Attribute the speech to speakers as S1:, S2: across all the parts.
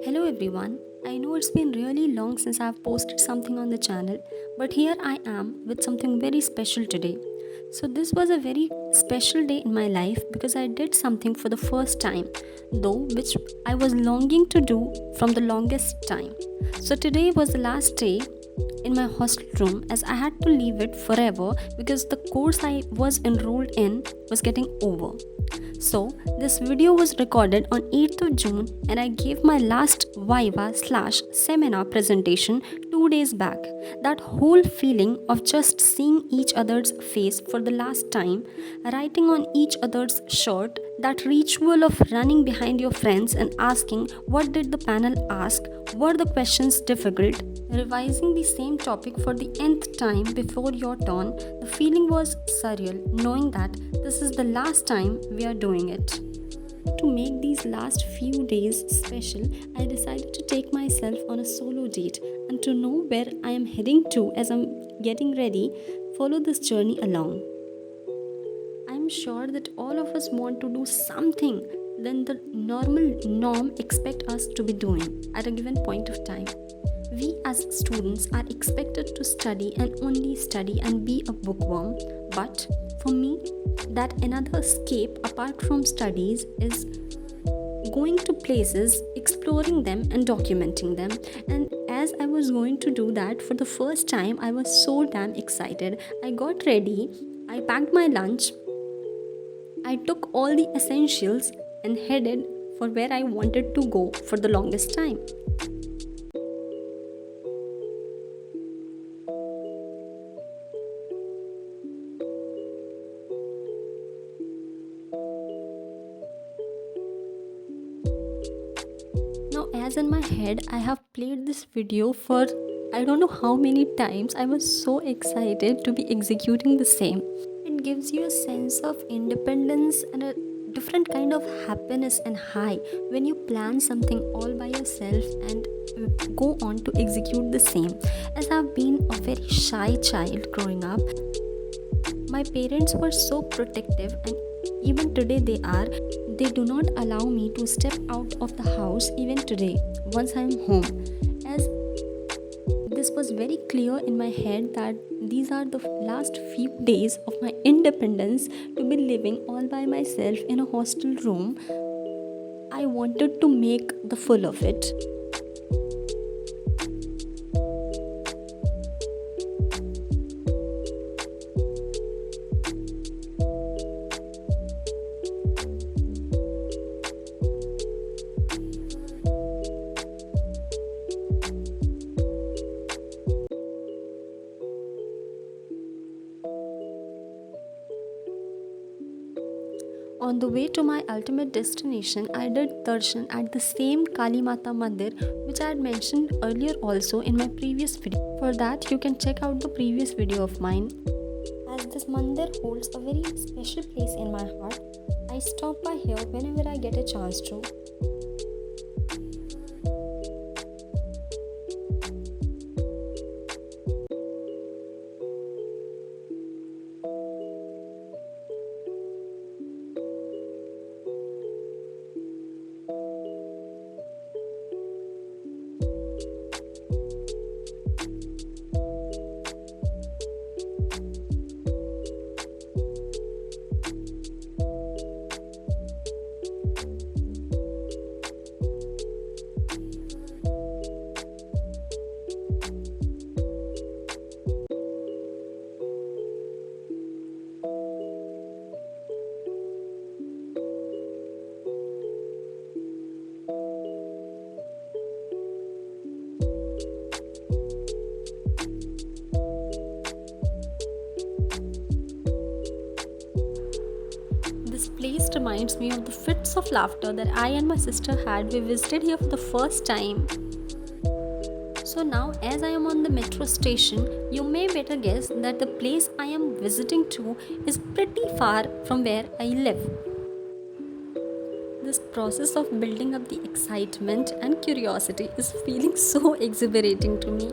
S1: Hello everyone. I know it's been really long since I've posted something on the channel, but here I am with something very special today. So, this was a very special day in my life because I did something for the first time, though, which I was longing to do from the longest time. So, today was the last day in my hostel room as I had to leave it forever because the course I was enrolled in was getting over. So, this video was recorded on 8th of June and I gave my last Viva slash seminar presentation 2 days back. That whole feeling of just seeing each other's face for the last time, writing on each other's shirt, that ritual of running behind your friends and asking what did the panel ask, were the questions difficult, revising the same topic for the nth time before your turn, the feeling was surreal knowing that this is the last time we are doing it. To make these last few days special, I decided to take myself on a solo date and to know where I am heading to as I'm getting ready, follow this journey along. I'm sure that all of us want to do something than the normal norm expect us to be doing at a given point of time. We as students are expected to study and only study and be a bookworm, but for me, that another escape apart from studies is going to places, exploring them, and documenting them. And as I was going to do that for the first time, I was so damn excited. I got ready, I packed my lunch, I took all the essentials, and headed for where I wanted to go for the longest time. Now, as in my head, I have played this video for I don't know how many times. I was so excited to be executing the same. It gives you a sense of independence and a different kind of happiness and high when you plan something all by yourself and go on to execute the same. As I've been a very shy child growing up, my parents were so protective, and even today they are. They do not allow me to step out of the house even today once I am home. As this was very clear in my head that these are the last few days of my independence to be living all by myself in a hostel room. I wanted to make the full of it. On the way to my ultimate destination, I did darshan at the same Kali Mata Mandir which I had mentioned earlier also in my previous video. For that, you can check out the previous video of mine. As this mandir holds a very special place in my heart, I stop by here whenever I get a chance to. This place reminds me of the fits of laughter that I and my sister had. We visited here for the first time. So now, as I am on the metro station, you may better guess that the place I am visiting to is pretty far from where I live. This process of building up the excitement and curiosity is feeling so exhilarating to me.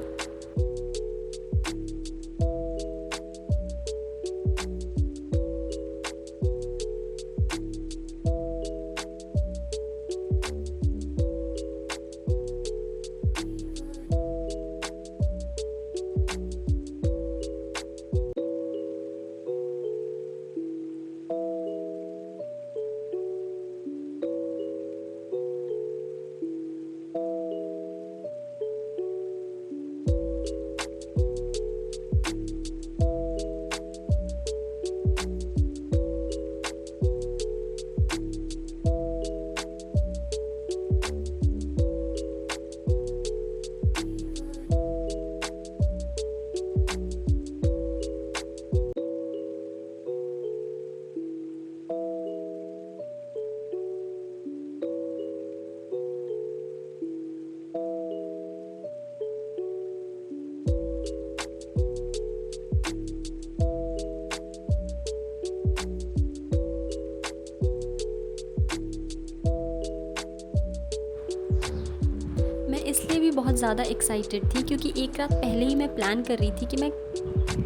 S1: इसलिए भी बहुत ज़्यादा excited थी क्योंकि एक रात पहले ही मैं प्लान कर रही थी कि मैं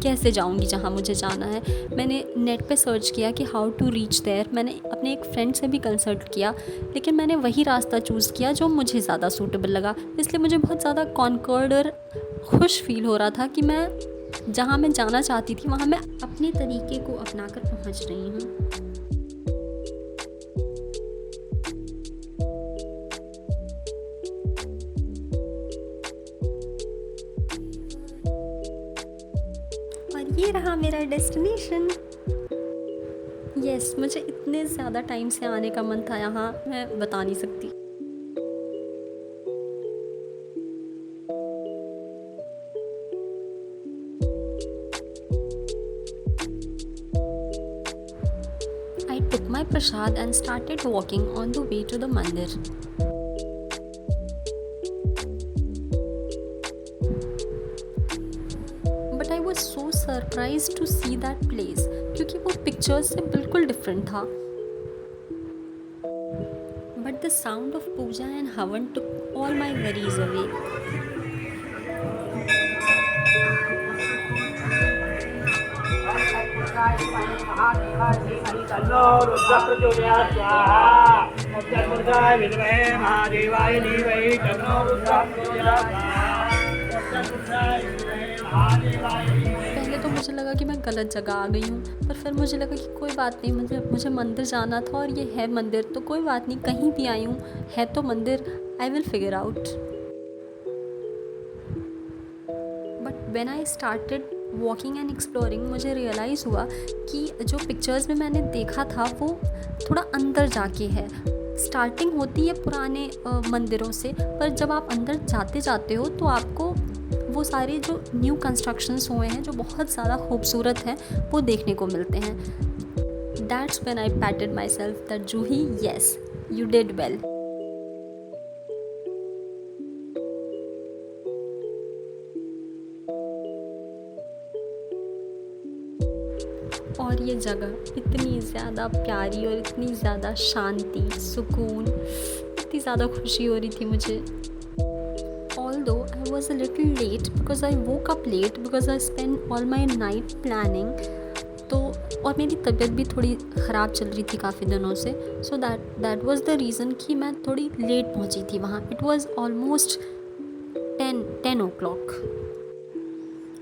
S1: कैसे जाऊंगी जहाँ मुझे जाना है। मैंने नेट पे सर्च किया कि हाउ टू रीच देयर। मैंने अपने एक फ्रेंड से भी कंसल्ट किया, लेकिन मैंने वही रास्ता चूज़ किया जो मुझे ज़्यादा सूटेबल लगा। इसलिए मुझे बहुत ज़्यादा कॉन्कर्ड और खुश फील हो रहा था कि मैं जहाँ मैं जाना चाहती थी वहाँ मैं अपने तरीके को अपना कर पहुँच रही हूँ। और ये रहा मेरा डेस्टिनेशन। यस, मुझे इतने ज़्यादा टाइम से आने का मन था यहाँ, मैं बता नहीं सकती। I took my prasad and started walking on the way to the mandir. But I was so surprised to see that place क्योंकि वो पिक्चर्स से बिल्कुल डिफरेंट था। But the sound of puja and havan took all my worries away.
S2: तन्नो रुद्रः प्रचोदयात् स्वाहा उत्तरपुरुषाय विद्महे महादेवाय धीमहि तन्नो रुद्रः प्रचोदयात् स्वाहा उत्तरपुरुषाय विद्महे महादेवाय धीमहि।
S1: पहले तो मुझे लगा कि मैं गलत जगह आ गई हूँ, पर फिर मुझे लगा कि कोई बात नहीं, मुझे मंदिर जाना था और ये है मंदिर, तो कोई बात नहीं, कहीं भी आई हूँ, है तो मंदिर, I will figure out. But when I started walking and exploring, मुझे रियलाइज़ हुआ कि जो पिक्चर्स में मैंने देखा था वो थोड़ा अंदर जाके है। स्टार्टिंग होती है पुराने मंदिरों से, पर जब आप अंदर जाते जाते हो तो आपको वो सारे जो न्यू कंस्ट्रक्शंस हुए हैं जो बहुत ज़्यादा खूबसूरत हैं वो देखने को मिलते हैं। That's when I पैटेड my self that Juhi, yes you did well. और ये जगह इतनी ज़्यादा प्यारी और इतनी ज़्यादा शांति, सुकून, इतनी ज़्यादा खुशी हो रही थी मुझे। Although I was a little late because I woke up late because I spent all my night planning, तो और मेरी तबीयत भी थोड़ी ख़राब चल रही थी काफ़ी दिनों से, so that was the reason कि मैं थोड़ी लेट पहुंची थी वहाँ। इट वाज ऑलमोस्ट 10 o'clock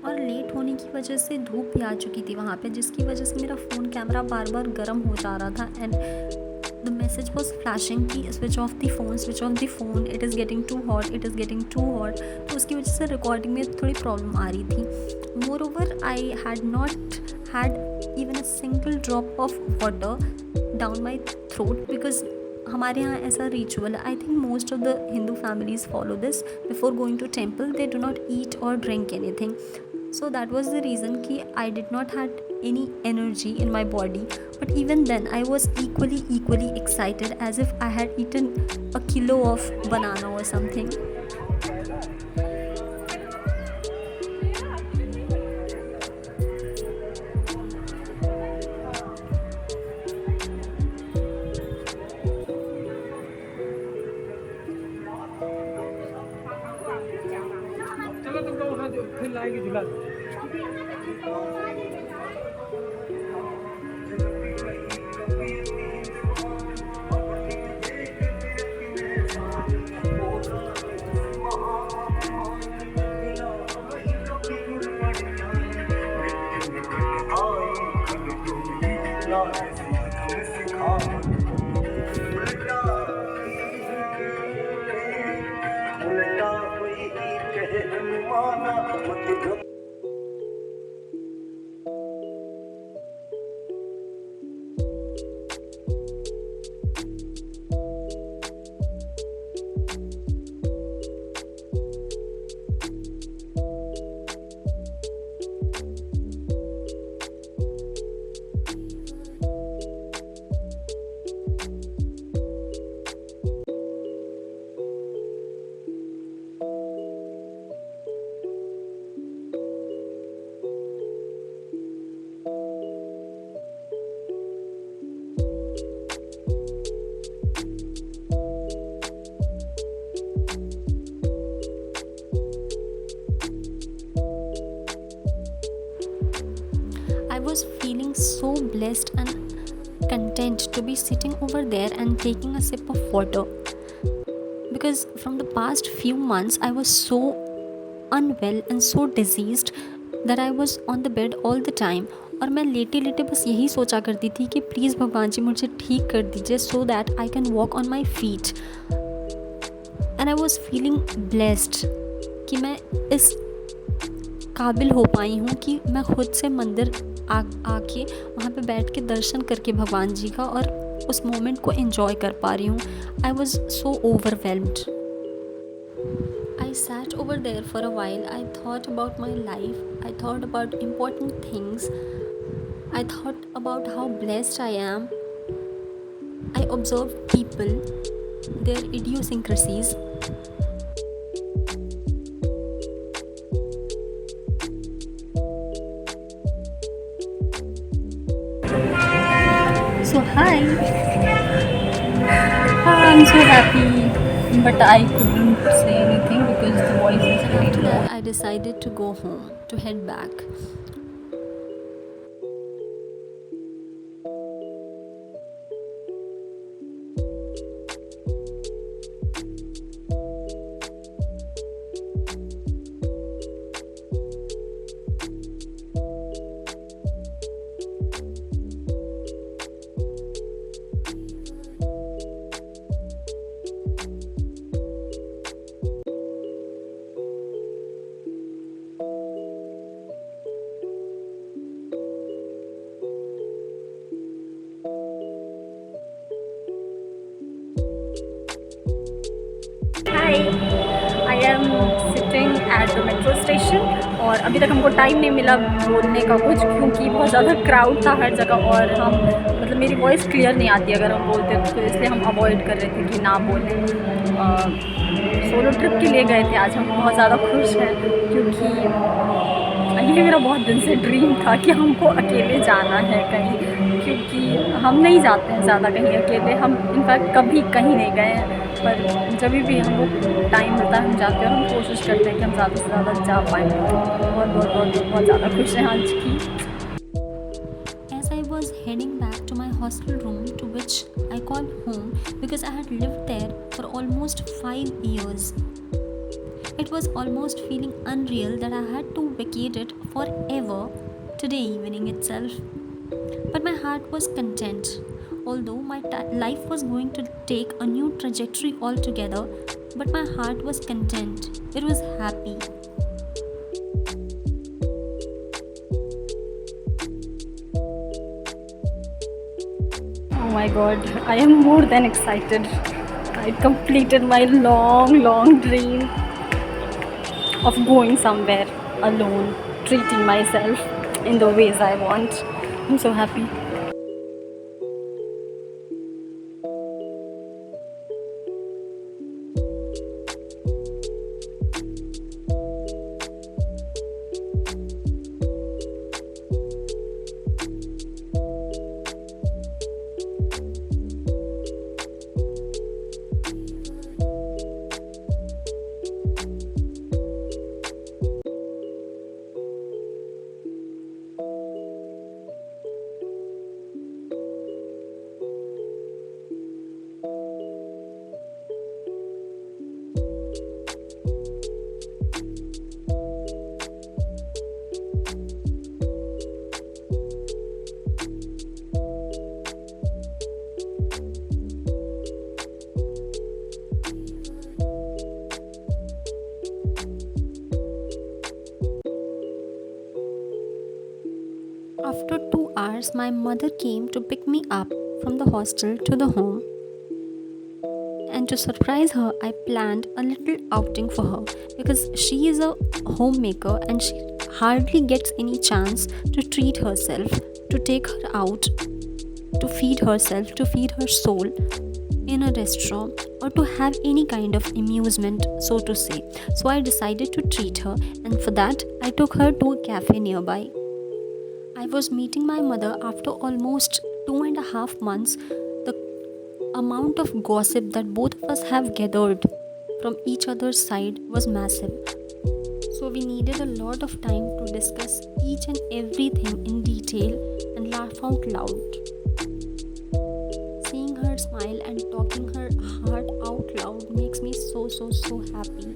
S1: और लेट होने की वजह से धूप भी आ चुकी थी वहाँ पे, जिसकी वजह से मेरा फ़ोन कैमरा बार बार गर्म हो जा रहा था and the message was flashing कि switch off the phone, it is getting too hot. तो उसकी वजह से रिकॉर्डिंग में थोड़ी प्रॉब्लम आ रही थी। Moreover I had not had even a single drop of water down my throat because हमारे यहाँ ऐसा रिचुअल है, I think most of the Hindu families follow this, before going to temple they do not eat और drink anything. So that was the reason कि I did not had any energy in my body, but even then I was equally excited as if I had eaten a kilo of banana or something.
S2: चलो तुमको उठा दो, फिर लाएंगे झूला।
S1: so blessed and content to be sitting over there and taking a sip of water, because from the past few months I was so unwell and so diseased that I was on the bed all the time. और मैं लेटे लेटे बस यही सोचा करती थी कि प्लीज़ भगवान जी मुझे ठीक कर दीजिए so that I can walk on my feet. And I was feeling blessed कि मैं इस काबिल हो पाई हूँ कि मैं खुद से मंदिर आके वहाँ पे बैठ के दर्शन करके भगवान जी का और उस मोमेंट को एंजॉय कर पा रही हूँ। I was so overwhelmed. I sat over there for a while. I thought about my life. I thought about important things. I thought about how blessed I am. I observed people, their idiosyncrasies. So, hi. I'm so happy, but I couldn't say anything because the voice is quite low. I decided to go home, to head back.
S3: Hi, I am sitting at the metro station और अभी तक हमको time नहीं मिला बोलने का कुछ, क्योंकि बहुत ज़्यादा क्राउड था हर जगह और हम मतलब मेरी वॉइस क्लियर नहीं आती अगर हम बोलते तो इसलिए हम अवॉइड कर रहे थे कि ना बोलें। सोलो ट्रिप के लिए गए थे आज हम, बहुत ज़्यादा खुश हैं क्योंकि ये मेरा बहुत दिन से ड्रीम था कि हमको अकेले जाना है कहीं, क्योंकि हम नहीं जाते हैं ज़्यादा कहीं अकेले। हम इनफैक्ट कभी कहीं नहीं गए हैं, पर जब भी हमको टाइम मिलता है हम जाते हैं और हम कोशिश करते हैं कि हम ज़्यादा से ज़्यादा जा पाएँ। बहुत बहुत बहुत बहुत ज़्यादा खुश हैं आज की।
S1: As I was heading back to my hostel room, to which I called home because I had lived there for almost 5 years. It was almost feeling unreal that I had to vacate it forever today evening itself. But my heart was content. Although my life was going to take a new trajectory altogether, but my heart was content. It was happy.
S3: Oh my god, I am more than excited. I completed my long dream of going somewhere alone, treating myself in the ways I want. I'm so happy.
S1: After 2 hours, my mother came to pick me up from the hostel to the home. And to surprise her, I planned a little outing for her because she is a homemaker and she hardly gets any chance to treat herself, to take her out, to feed herself, to feed her soul in a restaurant or to have any kind of amusement, so to say. So I decided to treat her, and for that, I took her to a cafe nearby. I was meeting my mother after almost 2.5 months. The amount of gossip that both of us have gathered from each other's side was massive. So we needed a lot of time to discuss each and everything in detail and laugh out loud. Seeing her smile and talking her heart out loud makes me so happy.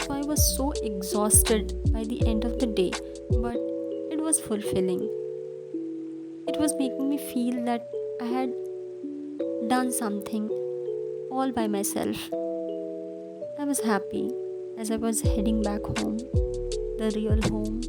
S1: So I was so exhausted by the end of the day, but it was fulfilling. It was making me feel that I had done something all by myself. I was happy as I was heading back home, the real home.